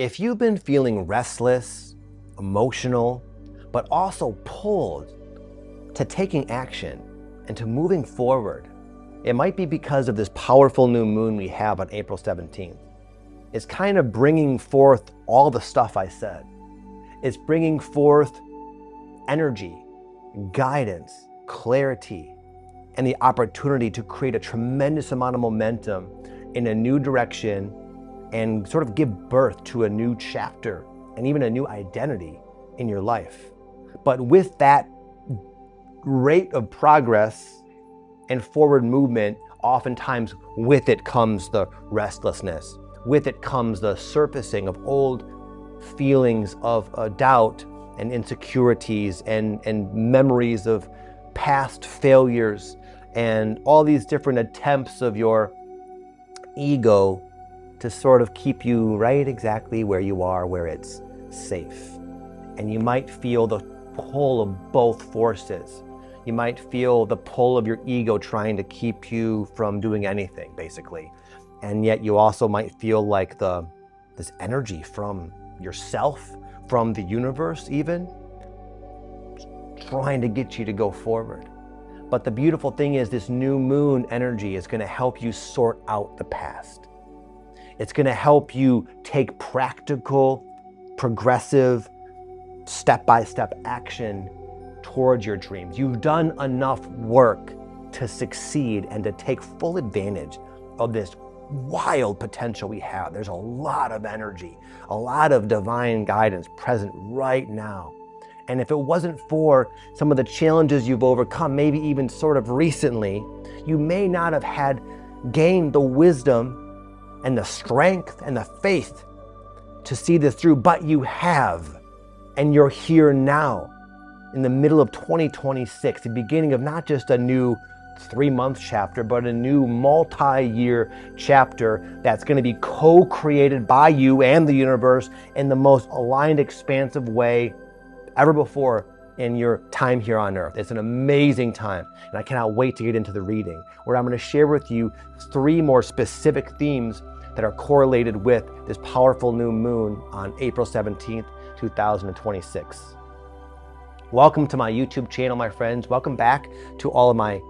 If you've been feeling restless, emotional, but also pulled to taking action and to moving forward, it might be because of this powerful new moon we have on April 17th. It's kind of bringing forth all the stuff I said. It's bringing forth energy, guidance, clarity, and the opportunity to create a tremendous amount of momentum in a new direction and sort of give birth to a new chapter and even a new identity in your life. But with that rate of progress and forward movement, oftentimes with it comes the restlessness. With it comes the surfacing of old feelings of doubt and insecurities and memories of past failures and all these different attempts of your ego to sort of keep you right exactly where you are, where it's safe. And you might feel the pull of both forces. You might feel the pull of your ego trying to keep you from doing anything, basically. And yet you also might feel like this energy from yourself, from the universe even, trying to get you to go forward. But the beautiful thing is this new moon energy is going to help you sort out the past. It's going to help you take practical, progressive, step-by-step action towards your dreams. You've done enough work to succeed and to take full advantage of this wild potential we have. There's a lot of energy, a lot of divine guidance present right now. And if it wasn't for some of the challenges you've overcome, maybe even sort of recently, you may not have gained the wisdom and the strength and the faith to see this through, but you have. And you're here now in the middle of 2026, the beginning of not just a new 3-month chapter, but a new multi-year chapter that's going to be co-created by you and the universe in the most aligned, expansive way ever before in your time here on Earth. It's an amazing time, and I cannot wait to get into the reading, where I'm going to share with you 3 more specific themes that are correlated with this powerful new moon on April 17th, 2026. Welcome to my YouTube channel, my friends. Welcome back to all of my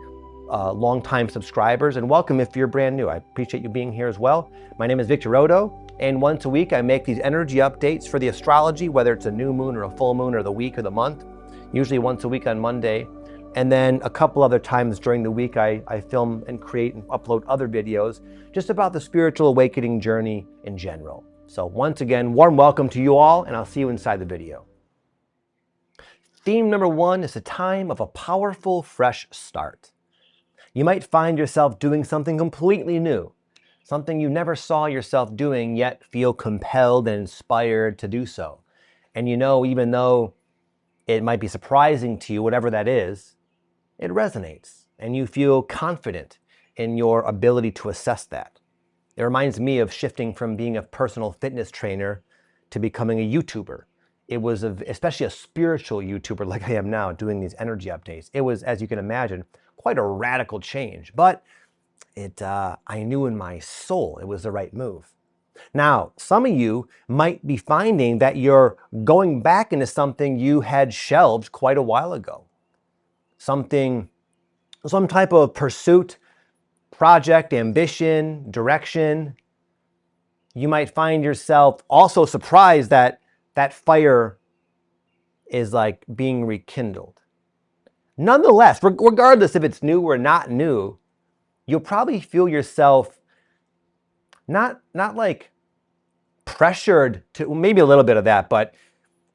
longtime subscribers, and welcome if you're brand new. I appreciate you being here as well. My name is Victor Oddo, and once a week I make these energy updates for the astrology, whether it's a new moon or a full moon or the week or the month, usually once a week on Monday. And then a couple other times during the week I film and create and upload other videos just about the spiritual awakening journey in general. So once again, warm welcome to you all, and I'll see you inside the video. Theme number 1 is a time of a powerful fresh start. You might find yourself doing something completely new, something you never saw yourself doing, yet feel compelled and inspired to do so. And you know, even though it might be surprising to you, whatever that is, it resonates, and you feel confident in your ability to assess that. It reminds me of shifting from being a personal fitness trainer to becoming a YouTuber. It was especially a spiritual YouTuber like I am now, doing these energy updates. It was, as you can imagine, quite a radical change, but I knew in my soul it was the right move. Now, some of you might be finding that you're going back into something you had shelved quite a while ago. Some type of pursuit, project, ambition, direction. You might find yourself also surprised that that fire is like being rekindled. Nonetheless, regardless if it's new or not new, you'll probably feel yourself not like pressured to, well, maybe a little bit of that, but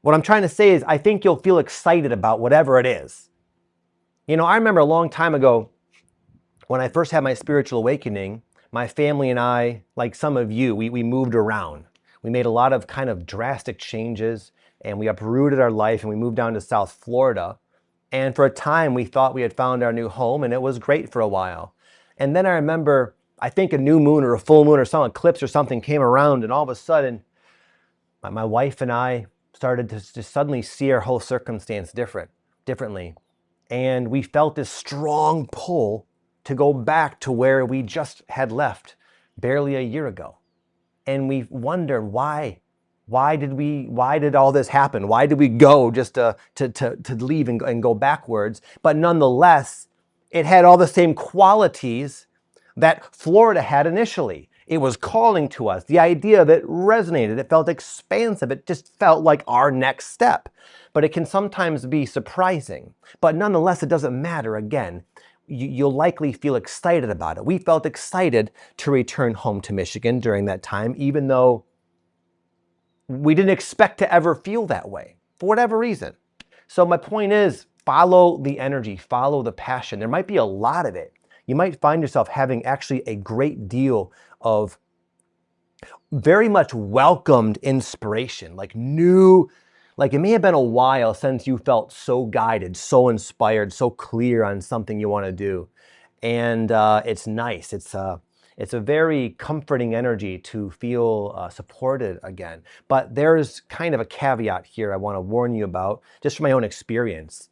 what I'm trying to say is I think you'll feel excited about whatever it is. You know, I remember a long time ago when I first had my spiritual awakening, my family and I, like some of you, we moved around. We made a lot of kind of drastic changes, and we uprooted our life, and we moved down to South Florida. And for a time, we thought we had found our new home, and it was great for a while. And then I remember, I think a new moon or a full moon or some eclipse or something came around, and all of a sudden, my wife and I started to just suddenly see our whole circumstance differently. And we felt this strong pull to go back to where we just had left barely a year ago. And we wondered why Why did all this happen? Why did we go just to leave and go backwards? But nonetheless, it had all the same qualities that Florida had initially. It was calling to us. The idea of it resonated. It felt expansive. It just felt like our next step. But it can sometimes be surprising. But nonetheless, it doesn't matter. Again, you'll likely feel excited about it. We felt excited to return home to Michigan during that time, even though we didn't expect to ever feel that way for whatever reason. So my point is, follow the energy, follow the passion. There might be a lot of it. You might find yourself having actually a great deal of very much welcomed inspiration, like it may have been a while since you felt so guided, so inspired, so clear on something you want to do. And it's nice. It's a very comforting energy to feel supported again. But there's kind of a caveat here I want to warn you about, just from my own experience,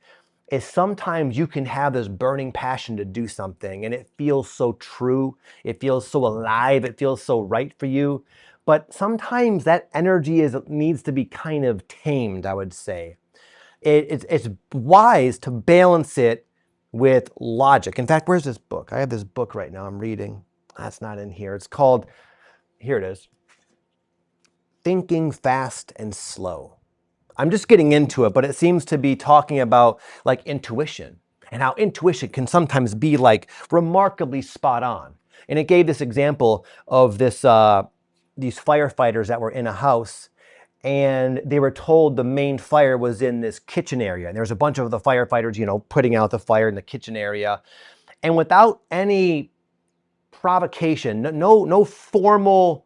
is sometimes you can have this burning passion to do something and it feels so true, it feels so alive, it feels so right for you. But sometimes that energy needs to be kind of tamed, I would say. It's wise to balance it with logic. In fact, where's this book? I have this book right now I'm reading. That's not in here. It's called, here it is, Thinking Fast and Slow. I'm just getting into it, but it seems to be talking about like intuition and how intuition can sometimes be like remarkably spot on. And it gave this example of these firefighters that were in a house, and they were told the main fire was in this kitchen area. And there was a bunch of the firefighters, putting out the fire in the kitchen area. And without any provocation, no formal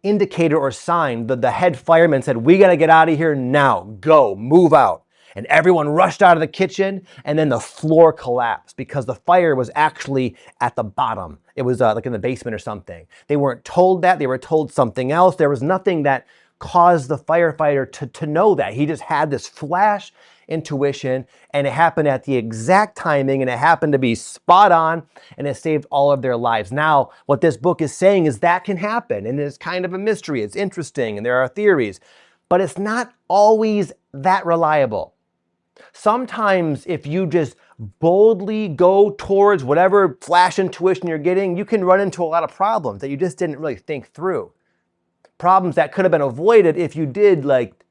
indicator or sign, the head fireman said, "We got to get out of here now. Go, move out." And everyone rushed out of the kitchen, and then the floor collapsed because the fire was actually at the bottom. It was like in the basement or something. They weren't told that. They were told something else. There was nothing that caused the firefighter to know that. He just had this flash intuition, and it happened at the exact timing, and it happened to be spot on, and it saved all of their lives. Now, what this book is saying is that can happen, and it's kind of a mystery. It's interesting, and there are theories, but it's not always that reliable. Sometimes if you just boldly go towards whatever flash intuition you're getting, you can run into a lot of problems that you just didn't really think through. Problems that could have been avoided if you did, like,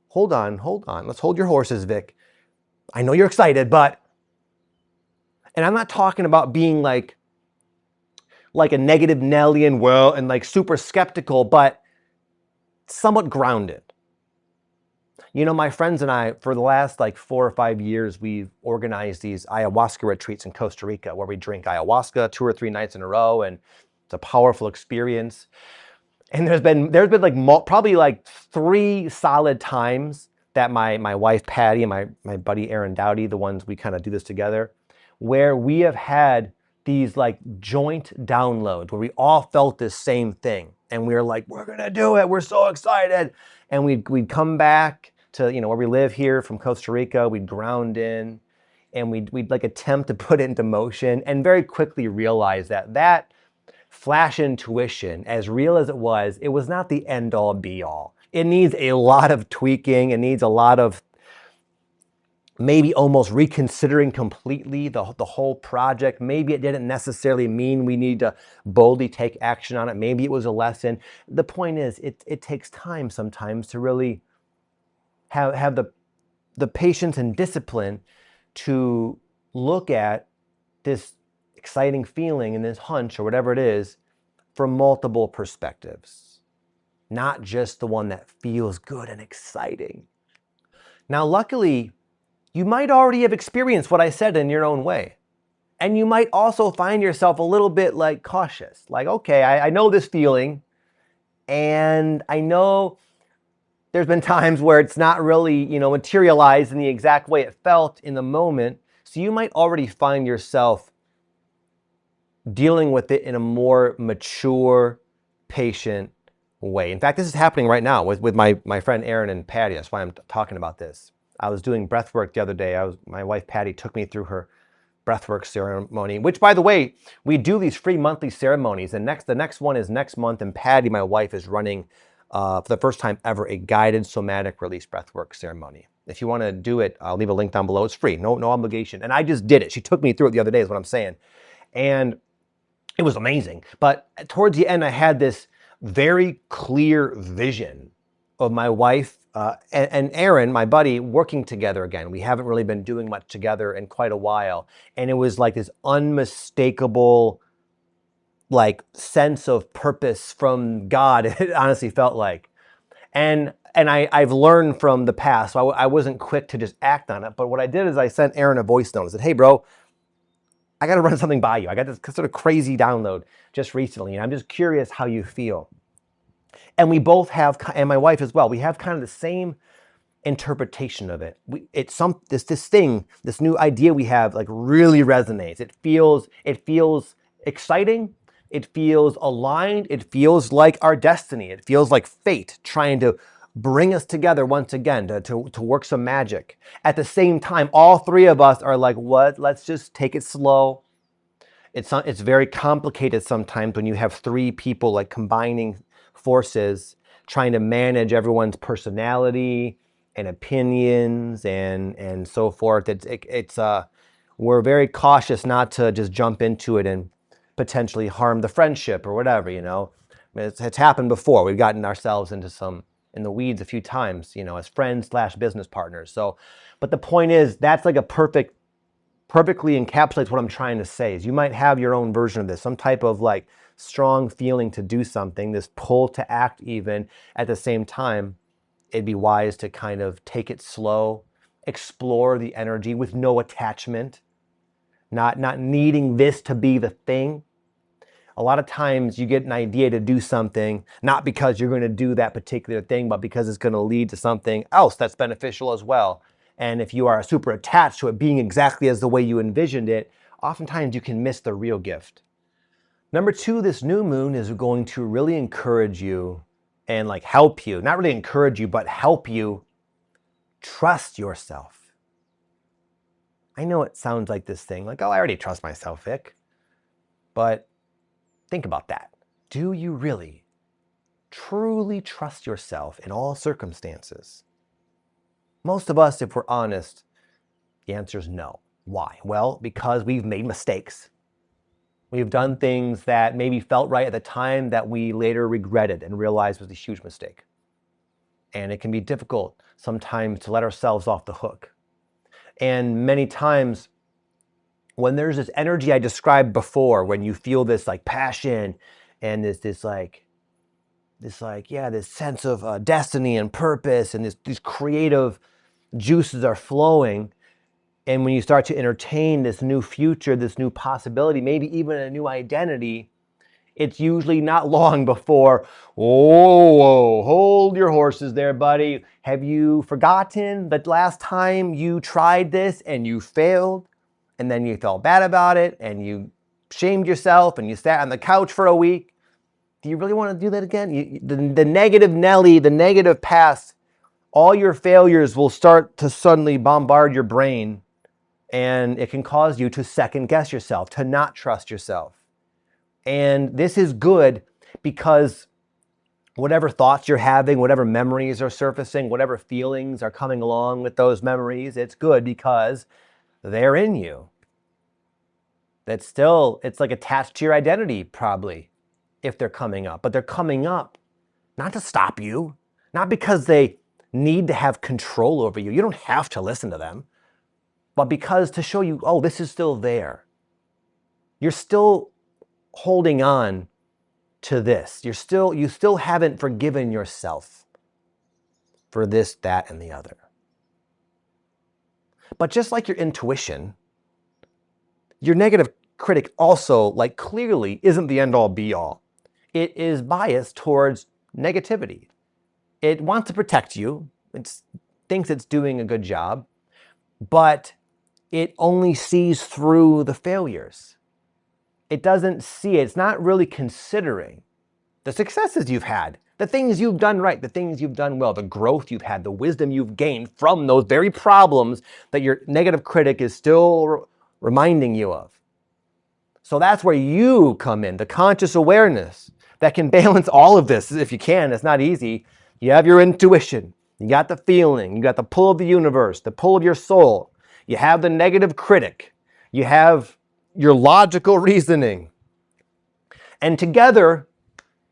hold on. Let's hold your horses, Vic. I know you're excited, but, and I'm not talking about being like a negative Nelly and like super skeptical, but somewhat grounded. My friends and I, for the last like 4 or 5 years, we've organized these ayahuasca retreats in Costa Rica where we drink ayahuasca 2 or 3 nights in a row, and it's a powerful experience. And there's been like probably like 3 solid times that my wife Patty and my buddy Aaron Dowdy, the ones we kind of do this together, where we have had these like joint downloads where we all felt this same thing, and we were like, we're gonna do it, we're so excited. And we'd come back to where we live here from Costa Rica, we'd ground in, and we'd like attempt to put it into motion, and very quickly realize that flash intuition, as real as it was not the end all be all. It needs a lot of tweaking. It needs a lot of maybe almost reconsidering completely the whole project. Maybe it didn't necessarily mean we need to boldly take action on it. Maybe it was a lesson. The point is, it takes time sometimes to really have the patience and discipline to look at this exciting feeling and this hunch or whatever it is from multiple perspectives, not just the one that feels good and exciting. Now, luckily, you might already have experienced what I said in your own way. And you might also find yourself a little bit like cautious, like, okay, I know this feeling, and I know there's been times where it's not really, materialized in the exact way it felt in the moment. So you might already find yourself dealing with it in a more mature, patient way. In fact, this is happening right now with my friend Aaron and Patty. That's why I'm talking about this. I was doing breath work the other day. My wife Patty took me through her breathwork ceremony, which, by the way, we do these free monthly ceremonies. And the next one is next month. And Patty, my wife, is running for the first time ever, a guided somatic release breathwork ceremony. If you want to do it, I'll leave a link down below. It's free, no obligation. And I just did it. She took me through it the other day, is what I'm saying. And it was amazing. But towards the end, I had this very clear vision of my wife and Aaron, my buddy, working together again. We haven't really been doing much together in quite a while. And it was like this unmistakable like sense of purpose from God, it honestly felt like. And I've learned from the past, so I wasn't quick to just act on it. But what I did is I sent Aaron a voice note. I said, hey, bro, I got to run something by you. I got this sort of crazy download just recently, and I'm just curious how you feel. And we both have, and my wife as well, we have kind of the same interpretation of it. This new idea we have like really resonates. It feels exciting. It feels aligned. It feels like our destiny. It feels like fate trying to bring us together once again to work some magic. At the same time, all three of us are like, what? Let's just take it slow. It's very complicated sometimes when you have three people like combining forces, trying to manage everyone's personality and opinions and so forth. We're very cautious not to just jump into it and potentially harm the friendship or whatever, you know. It's happened before. We've gotten ourselves into some in the weeds a few times, you know, as friends / business partners. So, but the point is, that's like a perfectly encapsulates what I'm trying to say. Is you might have your own version of this, some type of like strong feeling to do something, this pull to act even. At the same time, it'd be wise to kind of take it slow, explore the energy with no attachment, not needing this to be the thing. A lot of times you get an idea to do something, not because you're going to do that particular thing, but because it's going to lead to something else that's beneficial as well. And if you are super attached to it being exactly as the way you envisioned it, oftentimes you can miss the real gift. Number two, this new moon is going to really encourage you and like help you, not really encourage you, but help you trust yourself. I know it sounds like this thing, like, oh, I already trust myself, Vic. But think about that. Do you really, truly trust yourself in all circumstances? Most of us, if we're honest, the answer is no. Why? Well, because we've made mistakes. We've done things that maybe felt right at the time that we later regretted and realized was a huge mistake. And it can be difficult sometimes to let ourselves off the hook. And many times when there's this energy I described before, when you feel this like passion and this sense of destiny and purpose, and these creative juices are flowing, and when you start to entertain this new future, this new possibility, maybe even a new identity, it's usually not long before, whoa, hold your horses there, buddy. Have you forgotten that last time you tried this and you failed? And then you felt bad about it and you shamed yourself and you sat on the couch for a week. Do you really want to do that again? The negative Nelly, the negative past, all your failures will start to suddenly bombard your brain, and it can cause you to second guess yourself, to not trust yourself. And this is good because whatever thoughts you're having, whatever memories are surfacing, whatever feelings are coming along with those memories, it's good because they're in you. It's like attached to your identity probably if they're coming up. But they're coming up not to stop you, not because they need to have control over you. You don't have to listen to them, but because to show you, oh, this is still there. You're still holding on to this. You still haven't forgiven yourself for this, that, and the other. But just like your intuition, your negative critic also, like, clearly isn't the end all be all. It is biased towards negativity. It wants to protect you. It thinks it's doing a good job, but it only sees through the failures. It doesn't see it. It's not really considering the successes you've had, the things you've done right, the things you've done well, the growth you've had, the wisdom you've gained from those very problems that your negative critic is still reminding you of. So that's where you come in, the conscious awareness, that can balance all of this if you can. It's not easy. You have your intuition. You got the feeling. You got the pull of the universe, the pull of your soul. You have the negative critic. You have your logical reasoning. And together,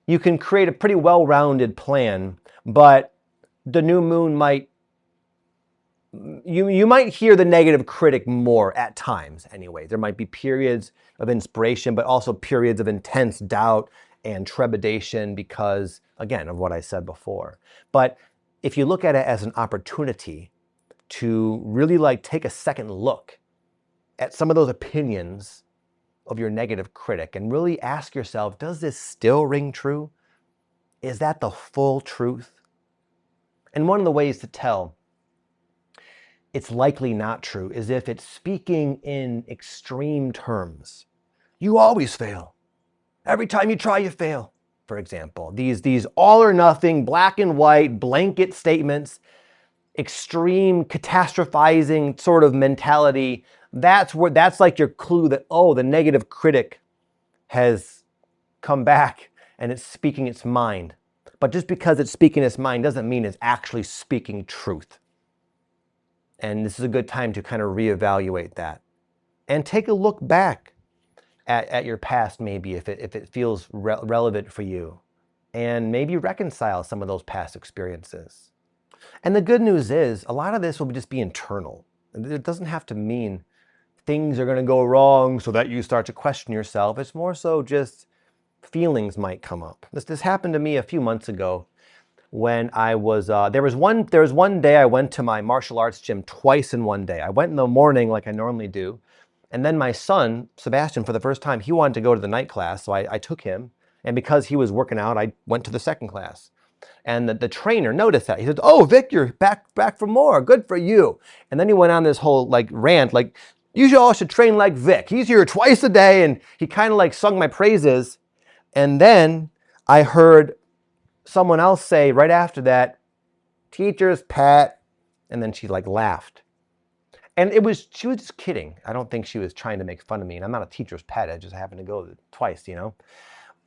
you can create a pretty well-rounded plan, but the new moon might, you might hear the negative critic more at times anyway. There might be periods of inspiration, but also periods of intense doubt and trepidation because, again, of what I said before. But if you look at it as an opportunity to really like take a second look at some of those opinions of your negative critic and really ask yourself, does this still ring true? Is that the full truth? And one of the ways to tell it's likely not true is if it's speaking in extreme terms. You always fail. Every time you try, you fail. For example, these all or nothing, black and white, blanket statements, extreme catastrophizing sort of mentality. That's like your clue that, oh, the negative critic has come back and it's speaking its mind. But just because it's speaking its mind doesn't mean it's actually speaking truth. And this is a good time to kind of reevaluate that. And take a look back at your past, maybe, if it feels relevant for you. And maybe reconcile some of those past experiences. And the good news is, a lot of this will just be internal. It doesn't have to mean things are going to go wrong so that you start to question yourself. It's more so just feelings might come up. This happened to me a few months ago when I was, there was one day I went to my martial arts gym twice in one day. I went in the morning like I normally do. And then my son, Sebastian, for the first time, he wanted to go to the night class. So I took him. And because he was working out, I went to the second class. And the trainer noticed that. He said, "Oh, Vic, you're back for more. Good for you." And then he went on this whole like rant, like, "You all should train like Vic. He's here twice a day." And he kind of like sung my praises. And then I heard someone else say right after that, "Teacher's pet." And then she like laughed. And she was just kidding. I don't think she was trying to make fun of me. And I'm not a teacher's pet. I just happened to go twice, you know.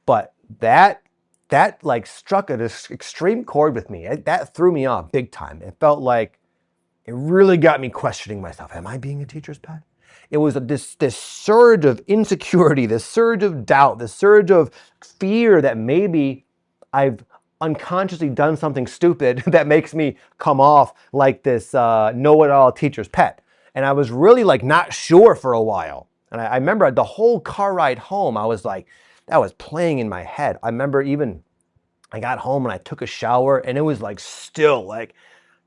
But that like struck an extreme chord with me. That threw me off big time. It felt like it really got me questioning myself. Am I being a teacher's pet? It was this surge of insecurity, this surge of doubt, this surge of fear that maybe I've unconsciously done something stupid that makes me come off like this know-it-all teacher's pet. And I was really like not sure for a while. And I remember the whole car ride home, I was like, that was playing in my head. I remember even I got home and I took a shower and it was like still like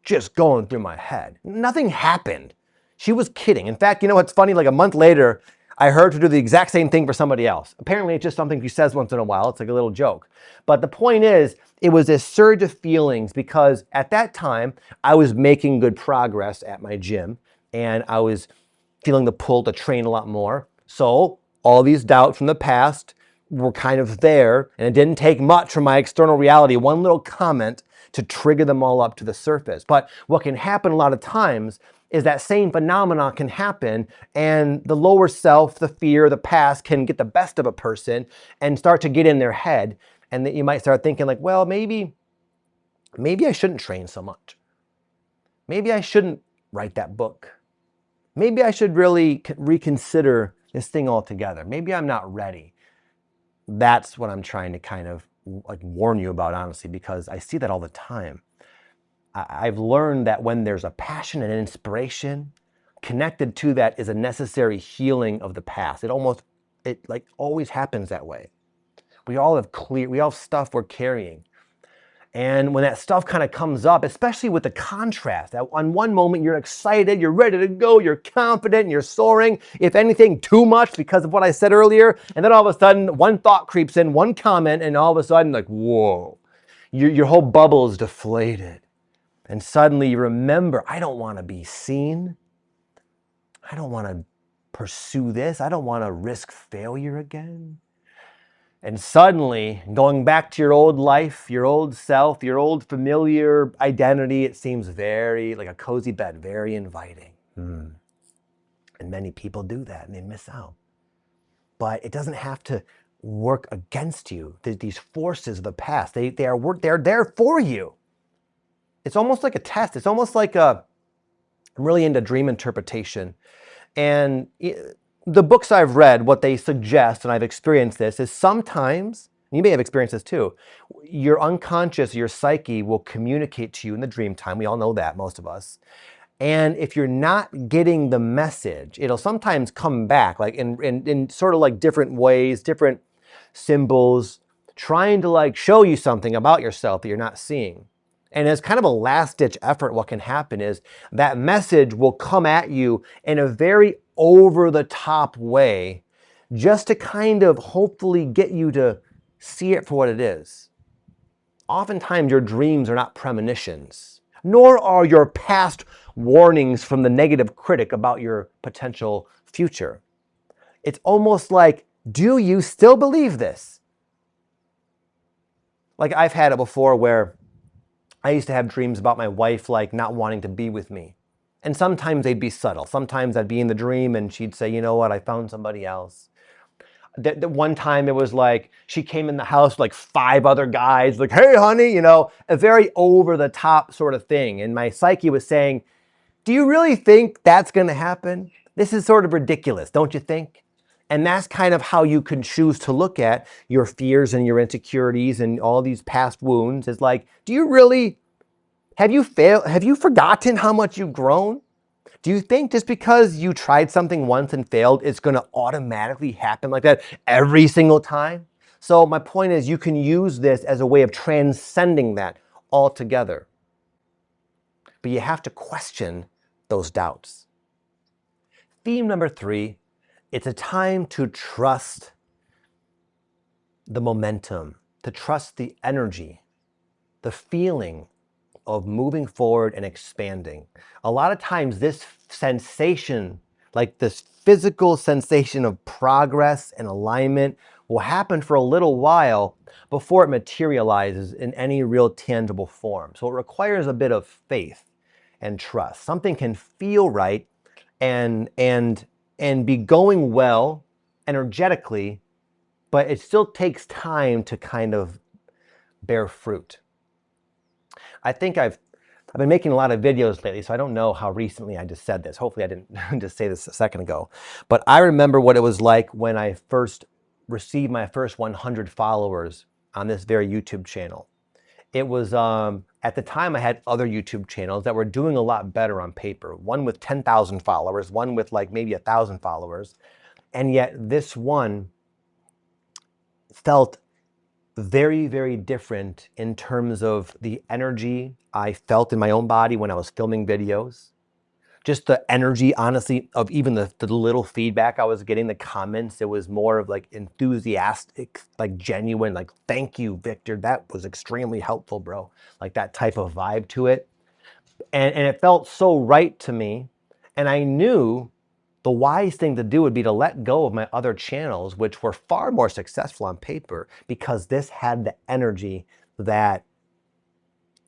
just going through my head. Nothing happened. She was kidding. In fact, you know what's funny? Like a month later, I heard her do the exact same thing for somebody else. Apparently, it's just something she says once in a while. It's like a little joke. But the point is, it was this surge of feelings because at that time, I was making good progress at my gym and I was feeling the pull to train a lot more. So all these doubts from the past were kind of there, and it didn't take much from my external reality, one little comment, to trigger them all up to the surface. But what can happen a lot of times is that same phenomena can happen and the lower self, the fear, the past can get the best of a person and start to get in their head. And that you might start thinking like, well, maybe I shouldn't train so much. Maybe I shouldn't write that book. Maybe I should really reconsider this thing altogether. Maybe I'm not ready. That's what I'm trying to kind of like warn you about, honestly, because I see that all the time. I've learned that when there's a passion and inspiration, connected to that is a necessary healing of the past. It like always happens that way. We all have stuff we're carrying. And when that stuff kind of comes up, especially with the contrast, that on one moment you're excited, you're ready to go, you're confident, and you're soaring, if anything, too much because of what I said earlier. And then all of a sudden, one thought creeps in, one comment, and all of a sudden, like, whoa, your whole bubble is deflated. And suddenly you remember, I don't want to be seen. I don't want to pursue this. I don't want to risk failure again. And suddenly, going back to your old life, your old self, your old familiar identity, it seems very like a cozy bed, very inviting. And many people do that and they miss out. But it doesn't have to work against you. These forces of the past, they're there for you. It's almost like a test. It's almost like I'm really into dream interpretation. And the books I've read, what they suggest, and I've experienced this, is sometimes, you may have experienced this too, your unconscious, your psyche will communicate to you in the dream time. We all know that, most of us. And if you're not getting the message, it'll sometimes come back like in sort of like different ways, different symbols, trying to like show you something about yourself that you're not seeing. And as kind of a last ditch effort, what can happen is that message will come at you in a very over the top way, just to kind of hopefully get you to see it for what it is. Oftentimes your dreams are not premonitions, nor are your past warnings from the negative critic about your potential future. It's almost like, do you still believe this? Like I've had it before where I used to have dreams about my wife like not wanting to be with me. And sometimes they'd be subtle. Sometimes I'd be in the dream and she'd say, you know what, I found somebody else. That one time it was like she came in the house with like 5 other guys, like, hey, honey, you know, a very over the top sort of thing. And my psyche was saying, do you really think that's going to happen? This is sort of ridiculous, don't you think? And that's kind of how you can choose to look at your fears and your insecurities and all these past wounds. Is like, do you really, have you forgotten how much you've grown? Do you think just because you tried something once and failed, it's going to automatically happen like that every single time? So my point is, you can use this as a way of transcending that altogether. But you have to question those doubts. Theme number 3, it's a time to trust the momentum, to trust the energy, the feeling of moving forward and expanding. A lot of times this sensation, like this physical sensation of progress and alignment, will happen for a little while before it materializes in any real tangible form. So it requires a bit of faith and trust. Something can feel right and be going well energetically, but it still takes time to kind of bear fruit. I think I've been making a lot of videos lately, so I don't know how recently I just said this. Hopefully I didn't just say this a second ago. But I remember what it was like when I first received my first 100 followers on this very YouTube channel. It was, at the time I had other YouTube channels that were doing a lot better on paper. One with 10,000 followers, one with like maybe 1,000 followers. And yet this one felt very, very different in terms of the energy I felt in my own body when I was filming videos. Just the energy, honestly, of even the little feedback I was getting, the comments, it was more of like enthusiastic, like genuine, like, thank you, Victor. That was extremely helpful, bro. Like that type of vibe to it. And it felt so right to me. And I knew the wise thing to do would be to let go of my other channels, which were far more successful on paper, because this had the energy that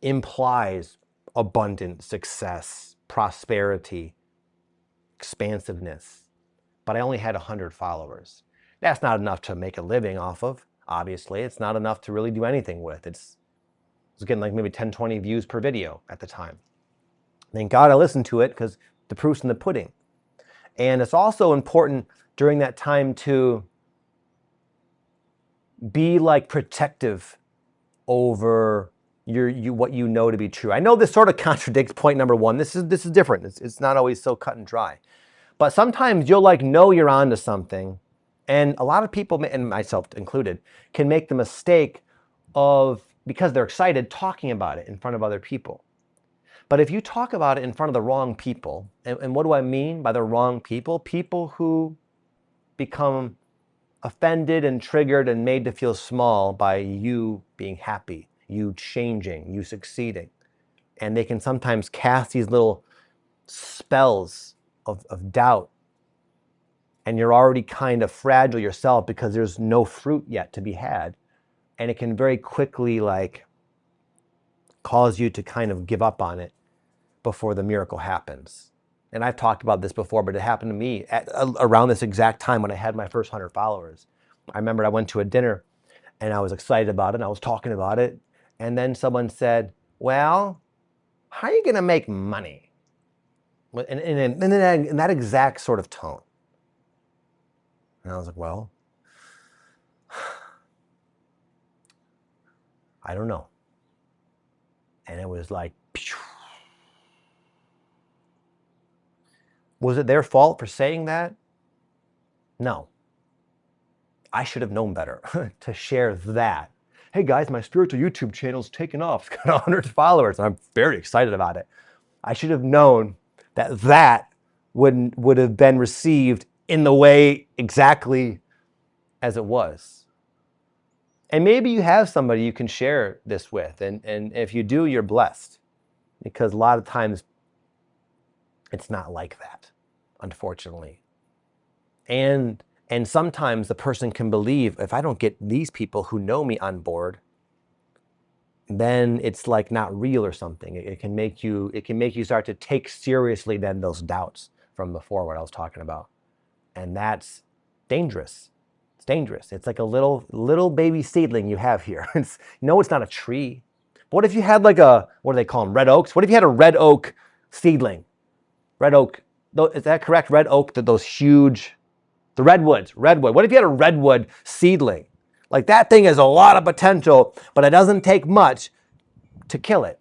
implies abundance, success, prosperity, expansiveness. But I only had 100 followers. That's not enough to make a living off of, obviously. It's not enough to really do anything with. It was getting like maybe 10, 20 views per video at the time. Thank God I listened to it, because the proof's in the pudding. And it's also important during that time to be like protective over what you know to be true. I know this sort of contradicts point number 1. This is different. It's not always so cut and dry. But sometimes you'll like know you're onto something, and a lot of people, and myself included, can make the mistake of, because they're excited, talking about it in front of other people. But if you talk about it in front of the wrong people, and what do I mean by the wrong people? People who become offended and triggered and made to feel small by you being happy, you changing, you succeeding. And they can sometimes cast these little spells of doubt. And you're already kind of fragile yourself because there's no fruit yet to be had. And it can very quickly like cause you to kind of give up on it before the miracle happens. And I've talked about this before, but it happened to me at around this exact time when I had my first 100 followers. I remember I went to a dinner and I was excited about it and I was talking about it. And then someone said, well, how are you going to make money? In that exact sort of tone. And I was like, well, I don't know. And it was like, phew. Was it their fault for saying that? No. I should have known better to share that. Hey guys, my spiritual YouTube channel's taken off. It's got 100 followers. And I'm very excited about it. I should have known that that would have been received in the way exactly as it was. And maybe you have somebody you can share this with. And if you do, you're blessed. Because a lot of times it's not like that, unfortunately. And sometimes the person can believe, if I don't get these people who know me on board, then it's like not real or something. It can make you start to take seriously then those doubts from before, what I was talking about. And that's dangerous. It's dangerous. It's like a little baby seedling you have here. It's not a tree. But what if you had like a, what do they call them, red oaks? What if you had a red oak seedling? Red oak, is that correct? Red oak, those huge, the redwood. What if you had a redwood seedling? Like that thing has a lot of potential, but it doesn't take much to kill it.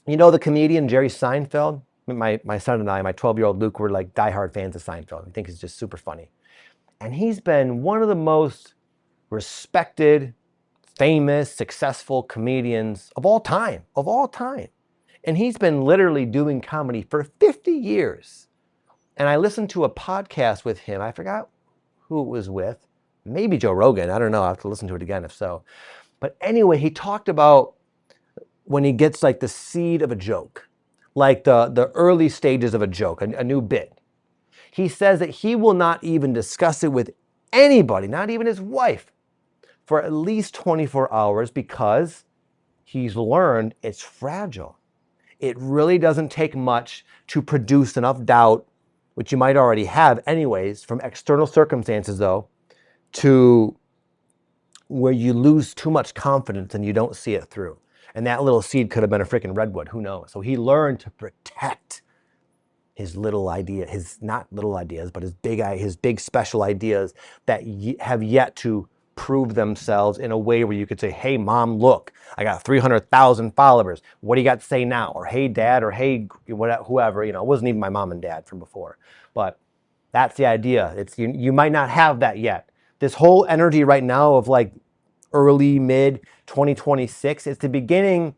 You know the comedian Jerry Seinfeld? My son and I, my 12-year-old Luke, were like diehard fans of Seinfeld. I think he's just super funny. And he's been one of the most respected, famous, successful comedians of all time. And he's been literally doing comedy for 50 years. And I listened to a podcast with him. I forgot who it was with. Maybe Joe Rogan. I don't know. I'll have to listen to it again if so. But anyway, he talked about when he gets like the seed of a joke, like the early stages of a joke, a new bit. He says that he will not even discuss it with anybody, not even his wife, for at least 24 hours because he's learned it's fragile. It really doesn't take much to produce enough doubt, which you might already have anyways, from external circumstances though, to where you lose too much confidence and you don't see it through. And that little seed could have been a freaking redwood, who knows? So he learned to protect his little idea, his not little ideas, but his big special ideas that have yet to prove themselves in a way where you could say, hey mom, look, I got 300,000 followers. What do you got to say now? Or hey dad, or hey whoever, it wasn't even my mom and dad from before. But that's the idea. It's you might not have that yet. This whole energy right now of like early, mid 2026, it's the beginning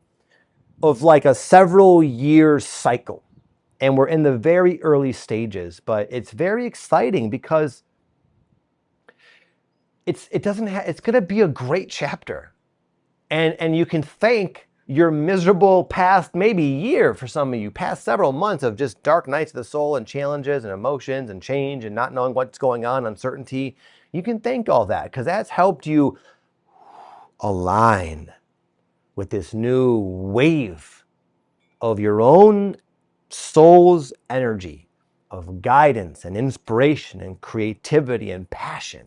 of like a several year cycle. And we're in the very early stages, but it's very exciting because it's going to be a great chapter. And you can thank your miserable past, maybe year for some of you, past several months of just dark nights of the soul and challenges and emotions and change and not knowing what's going on, uncertainty. You can thank all that because that's helped you align with this new wave of your own soul's energy of guidance and inspiration and creativity and passion.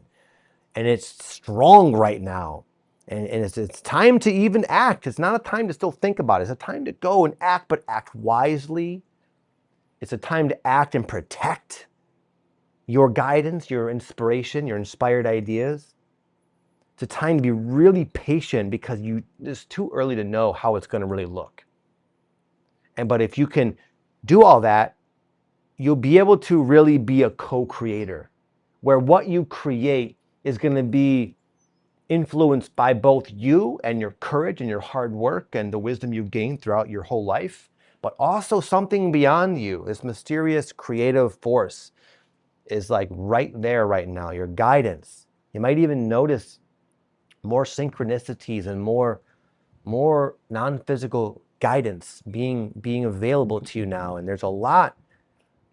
And it's strong right now. And it's time to even act. It's not a time to still think about it. It's a time to go and act, but act wisely. It's a time to act and protect your guidance, your inspiration, your inspired ideas. It's a time to be really patient because it's too early to know how it's going to really look. But if you can do all that, you'll be able to really be a co-creator where what you create is going to be influenced by both you and your courage and your hard work and the wisdom you've gained throughout your whole life, but also something beyond you. This mysterious creative force is like right there right now, your guidance. You might even notice more synchronicities and more non-physical guidance being available to you now. And there's a lot,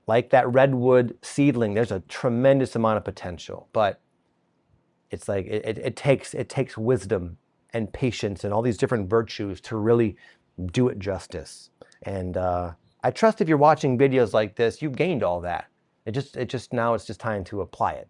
like that redwood seedling, there's a tremendous amount of potential, but it's like it takes wisdom and patience and all these different virtues to really do it justice. And I trust if you're watching videos like this, you've gained all that. Now it's just time to apply it.